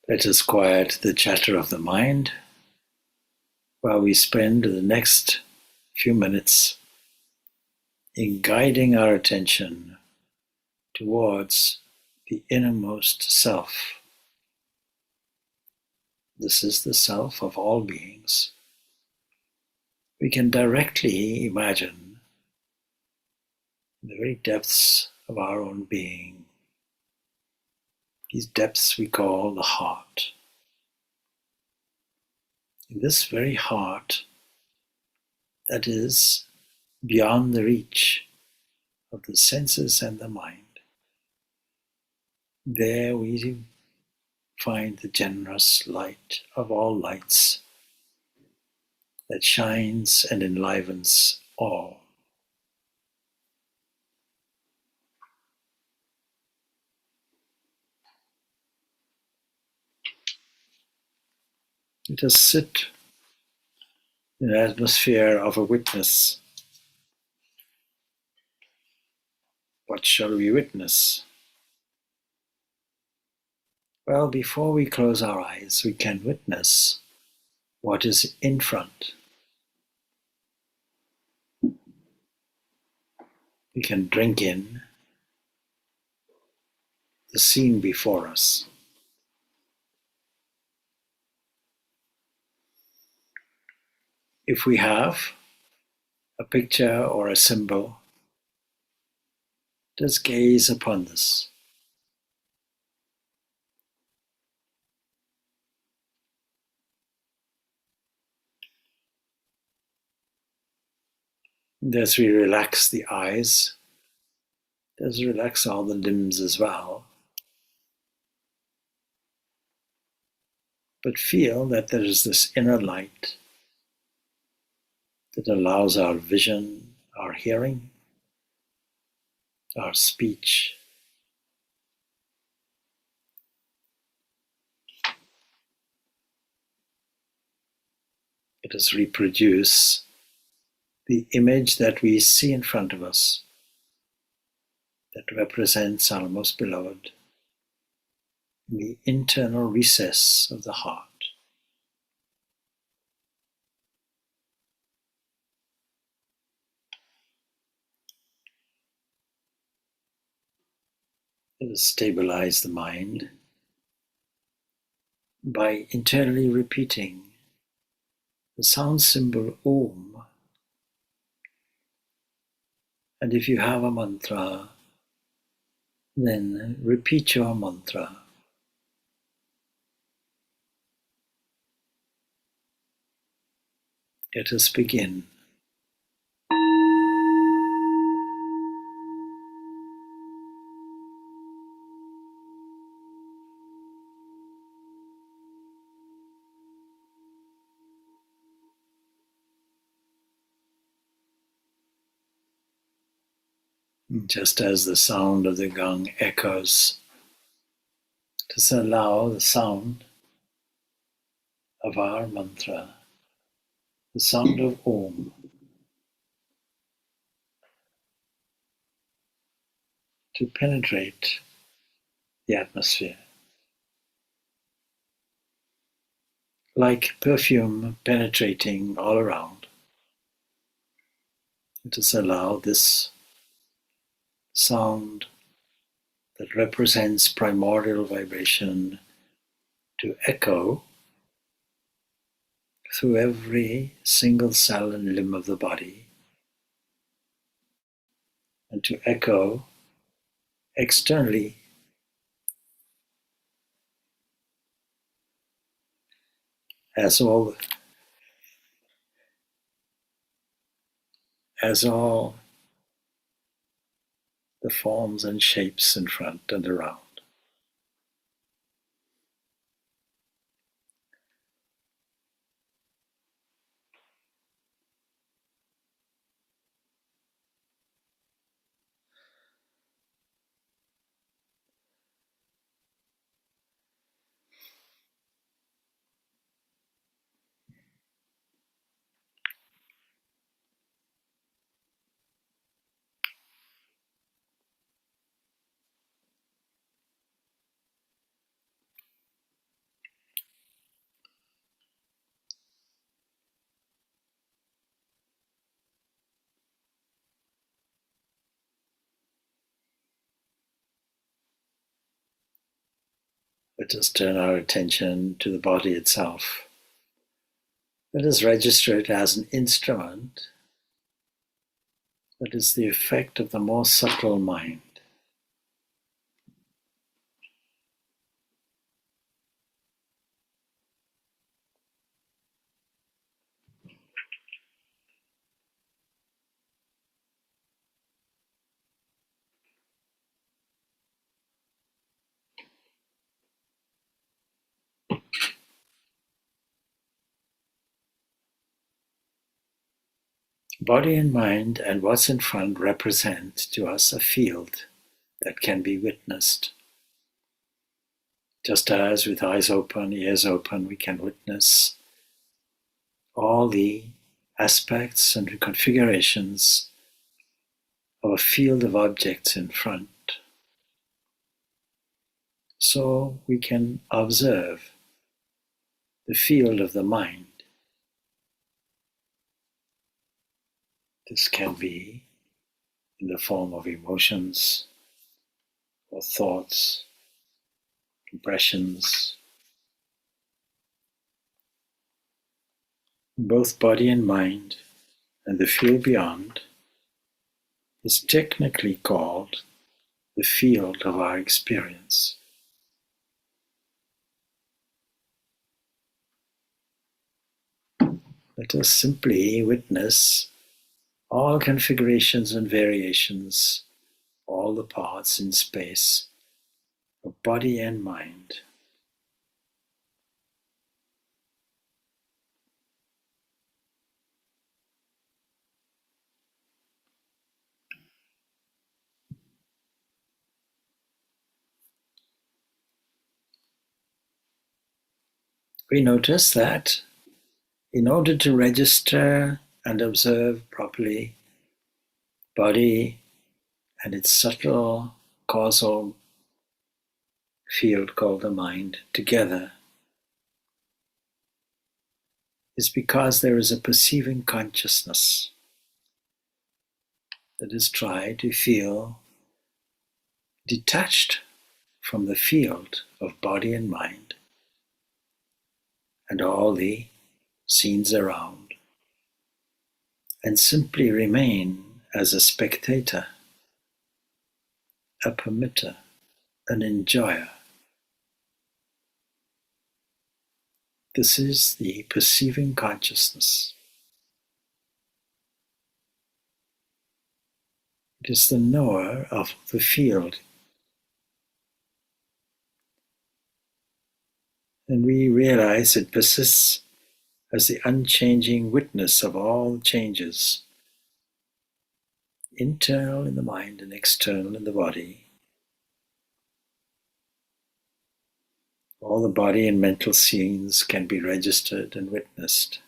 Let us quiet the chatter of the mind while we spend the next few minutes in guiding our attention towards the innermost self. This is the self of all beings. We can directly imagine in the very depths of our own being. These depths we call the heart. In this very heart that is beyond the reach of the senses and the mind, there we find the generous light of all lights that shines and enlivens all. Let us sit in an atmosphere of a witness. What shall we witness? Well, before we close our eyes, we can witness what is in front. We can drink in the scene before us. If we have a picture or a symbol, just gaze upon this. And as we relax the eyes, just relax all the limbs as well. But feel that there is this inner light that allows our vision, our hearing, our speech, let us reproduce the image that we see in front of us that represents our most beloved in the internal recess of the heart. Let us stabilize the mind by internally repeating the sound symbol Om. And if you have a mantra, then repeat your mantra. Let us begin. Just as the sound of the gong echoes, just allow the sound of our mantra, the sound of Om, to penetrate the atmosphere. Like perfume penetrating all around, let us allow this sound that represents primordial vibration to echo through every single cell and limb of the body, and to echo externally as all the forms and shapes in front and around. Let us turn our attention to the body itself. Let us register it as an instrument that is the effect of the more subtle mind. Body and mind and what's in front represent to us a field that can be witnessed. Just as with eyes open, ears open, we can witness all the aspects and configurations of a field of objects in front. So we can observe the field of the mind. This can be in the form of emotions or thoughts, impressions. Both body and mind and the field beyond is technically called the field of our experience. Let us simply witness all configurations and variations, all the parts in space of body and mind. We notice that in order to register and observe properly body and its subtle causal field called the mind together, is because there is a perceiving consciousness that is trying to feel detached from the field of body and mind and all the scenes around, and simply remain as a spectator, a permitter, an enjoyer. This is the perceiving consciousness. It is the knower of the field. And we realize it persists as the unchanging witness of all changes, internal in the mind and external in the body. All the body and mental scenes can be registered and witnessed.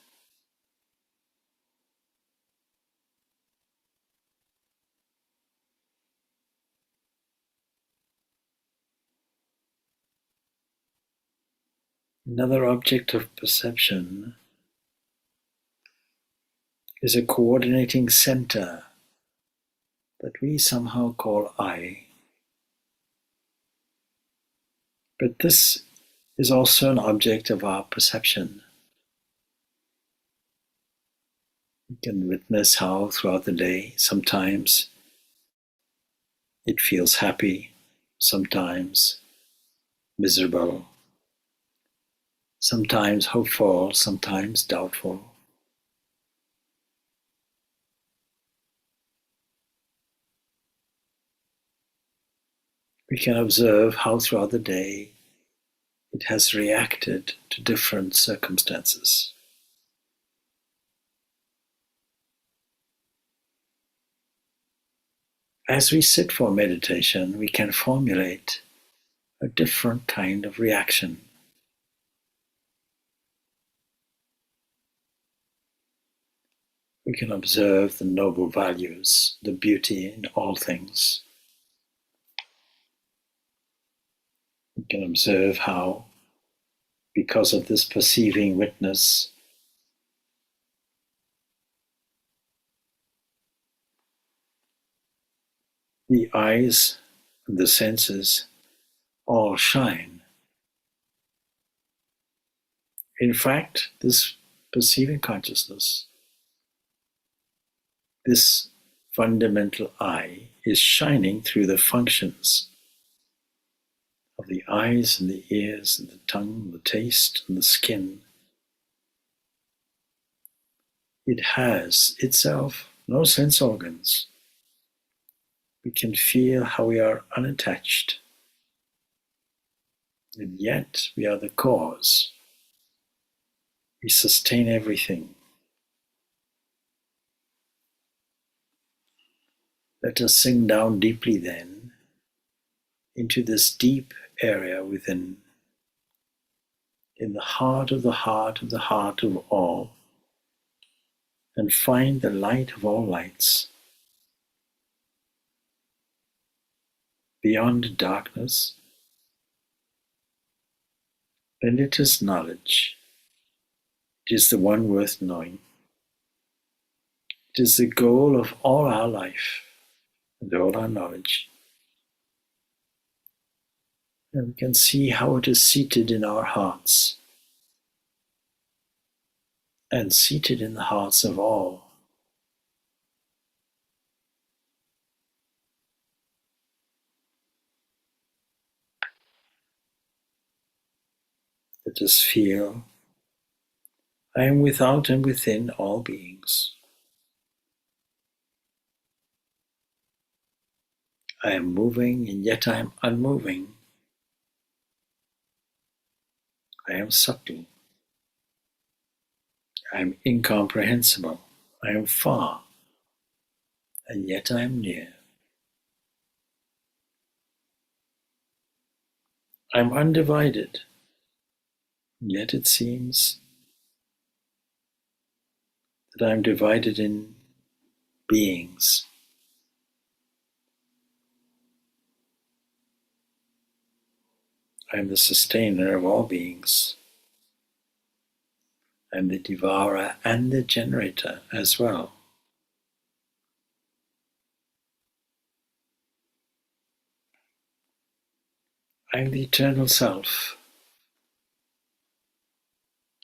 Another object of perception is a coordinating center that we somehow call I. But this is also an object of our perception. We can witness how throughout the day, sometimes it feels happy, sometimes miserable, sometimes hopeful, sometimes doubtful. We can observe how throughout the day it has reacted to different circumstances. As we sit for meditation, we can formulate a different kind of reaction. We can observe the noble values, the beauty in all things. We can observe how, because of this perceiving witness, the eyes and the senses all shine In fact, this perceiving consciousness, this fundamental I, is shining through the functions of the eyes and the ears and the tongue, the taste and the skin. It has itself no sense organs. We can feel how we are unattached, and yet we are the cause. We sustain everything. Let us sink down deeply then into this deep area within, in the heart of the heart of the heart of all, and find the light of all lights. Beyond darkness, then it is knowledge. It is the one worth knowing. It is the goal of all our life and all our knowledge. And we can see how it is seated in our hearts and seated in the hearts of all. Let us feel, I am without and within all beings. I am moving and yet I am unmoving. I am subtle. I am incomprehensible. I am far, and yet I am near. I am undivided, yet it seems that I am divided in beings. I am the sustainer of all beings. I am the devourer and the generator as well. I am the eternal self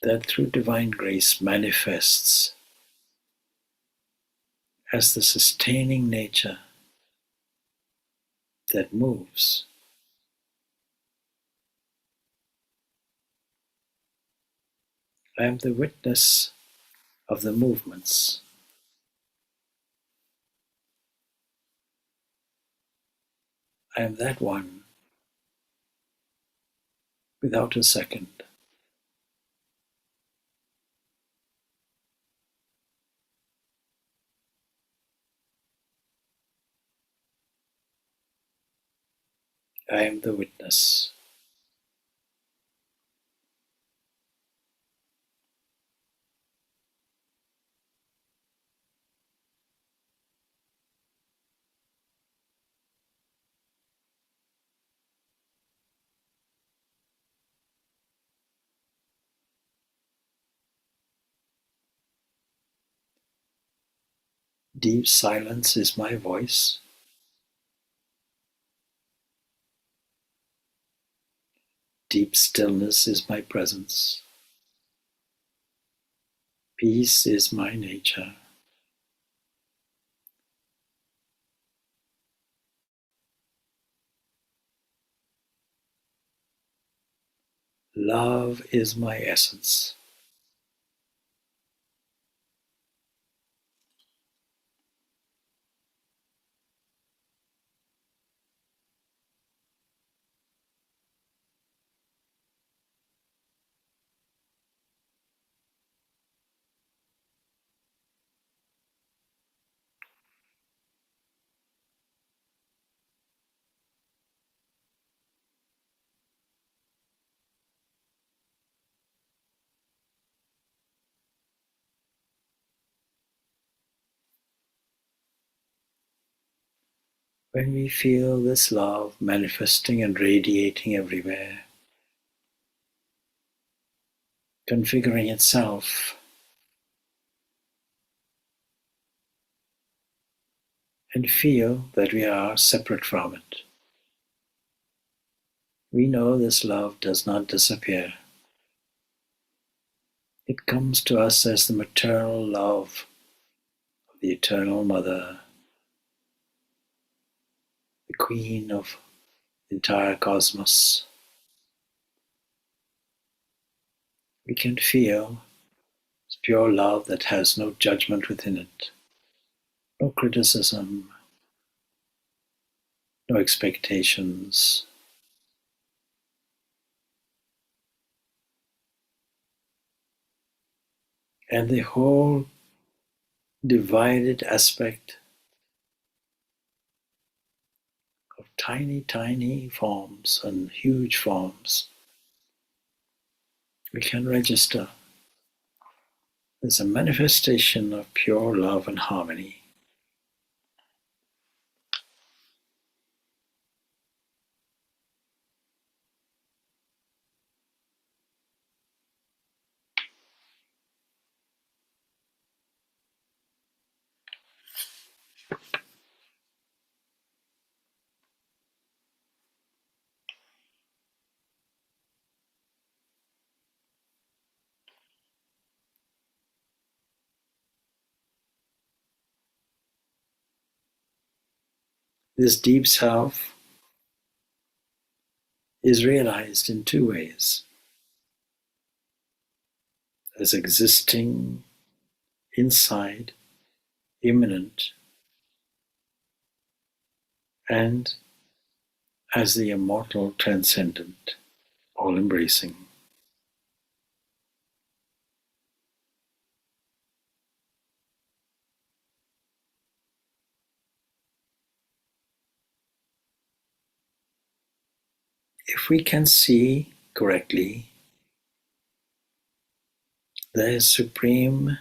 that through divine grace manifests as the sustaining nature that moves. I am the witness of the movements. I am that one without a second. I am the witness. Deep silence is my voice. Deep stillness is my presence. Peace is my nature. Love is my essence. When we feel this love manifesting and radiating everywhere, configuring itself, and feel that we are separate from it, we know this love does not disappear. It comes to us as the maternal love of the Eternal Mother, the Queen of the entire cosmos. We can feel it's pure love that has no judgment within it, no criticism, no expectations. And the whole divided aspect of tiny, tiny forms and huge forms, we can register as a manifestation of pure love and harmony. This deep self is realized in two ways: as existing inside, immanent, and as the immortal, transcendent, all embracing. If we can see correctly, there is supreme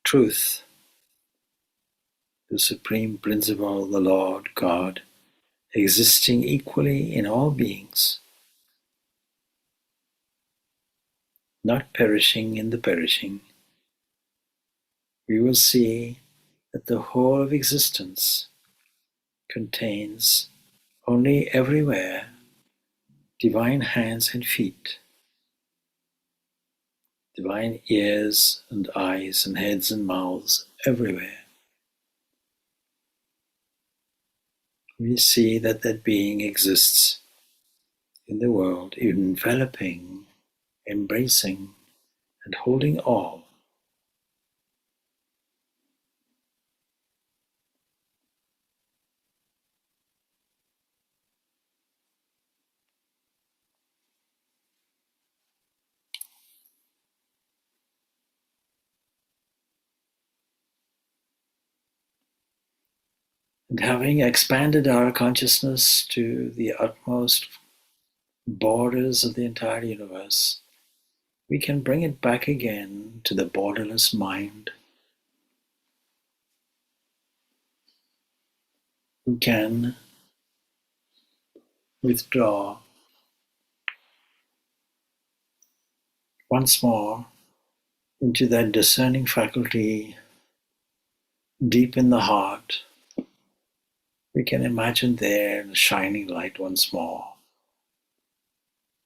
truth, the supreme principle, the Lord God, existing equally in all beings, not perishing in the perishing. We will see that the whole of existence contains only everywhere divine hands and feet, divine ears and eyes and heads and mouths everywhere. We see that that being exists in the world, enveloping, embracing, and holding all. And having expanded our consciousness to the utmost borders of the entire universe, we can bring it back again to the borderless mind. We can withdraw once more into that discerning faculty deep in the heart. We can imagine there the shining light once more,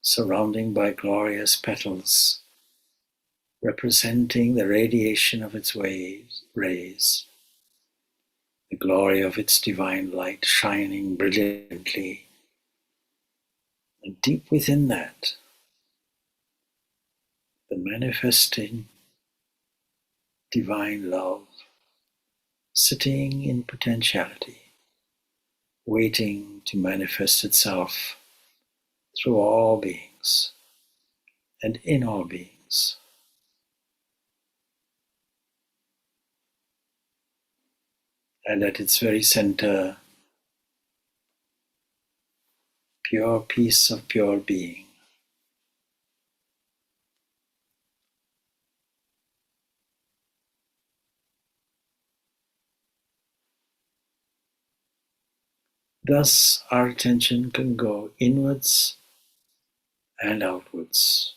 surrounding by glorious petals, representing the radiation of its rays, the glory of its divine light shining brilliantly. And deep within that, the manifesting divine love, sitting in potentiality, waiting to manifest itself through all beings and in all beings. And at its very center, pure peace of pure being. Thus, our attention can go inwards and outwards.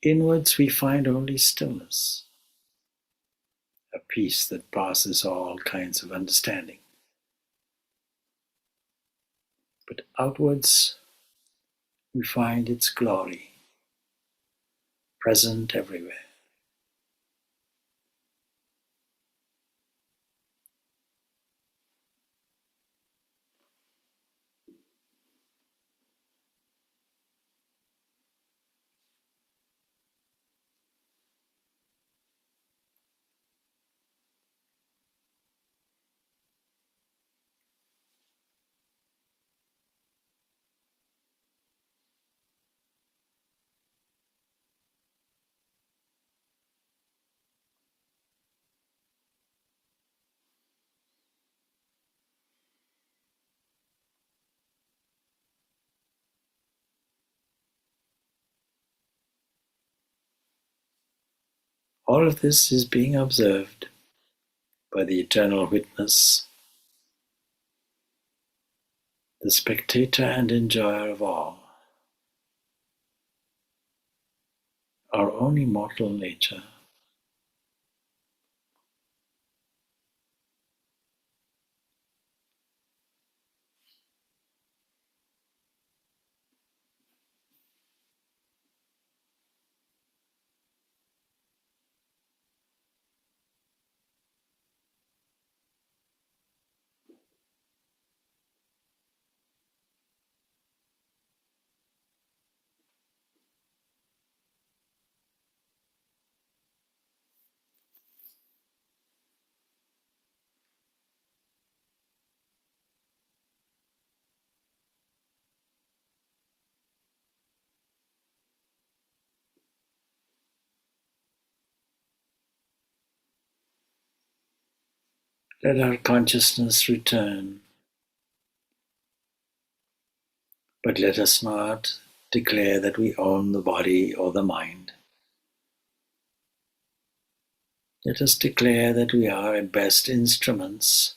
Inwards, we find only stillness, a peace that passes all kinds of understanding. But outwards, we find its glory, present everywhere. All of this is being observed by the eternal witness, the spectator and enjoyer of all, our own immortal nature. Let our consciousness return, but let us not declare that we own the body or the mind. Let us declare that we are at best instruments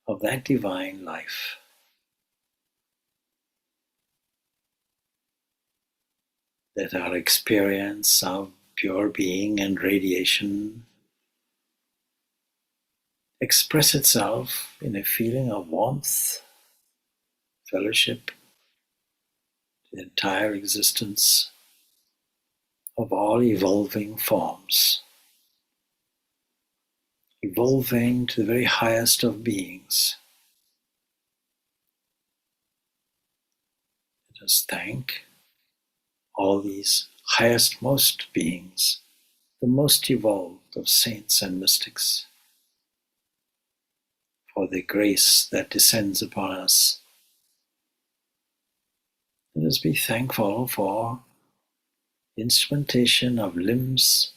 of that divine life. Let our experience of pure being and radiation express itself in a feeling of warmth, fellowship, the entire existence of all evolving forms, evolving to the very highest of beings. Let us thank all these highest most beings, the most evolved of saints and mystics, for the grace that descends upon us. Let us be thankful for the instrumentation of limbs,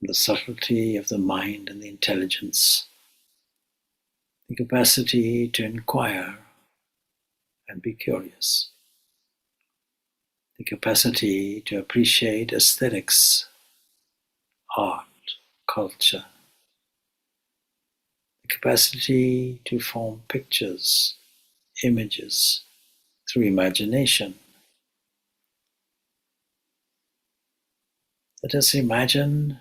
the subtlety of the mind and the intelligence, the capacity to inquire and be curious, the capacity to appreciate aesthetics, art, culture, the capacity to form pictures, images through imagination. Let us imagine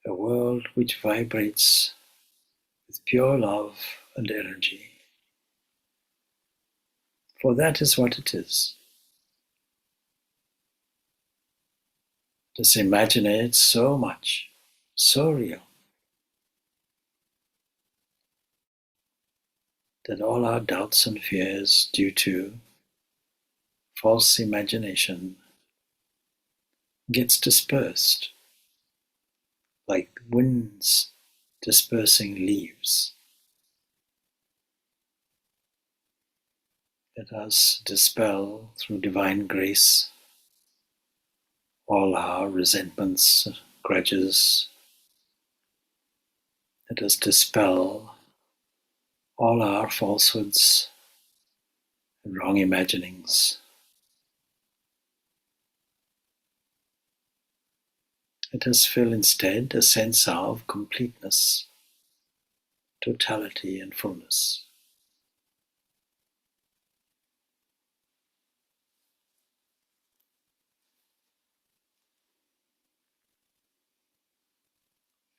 a world which vibrates with pure love and energy. For that is what it is. Let us imagine it so much, so real, that all our doubts and fears due to false imagination gets dispersed like winds dispersing leaves. Let us dispel through divine grace all our resentments, grudges. Let us dispel all our falsehoods and wrong imaginings. Let us feel instead a sense of completeness, totality, and fullness.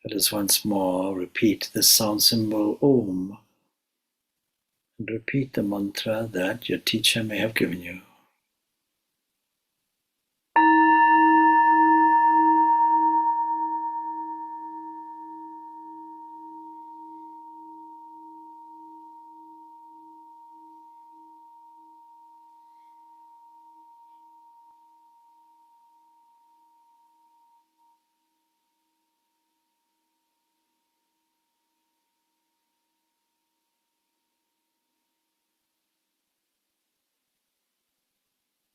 Let us once more repeat the sound symbol Om and repeat the mantra that your teacher may have given you.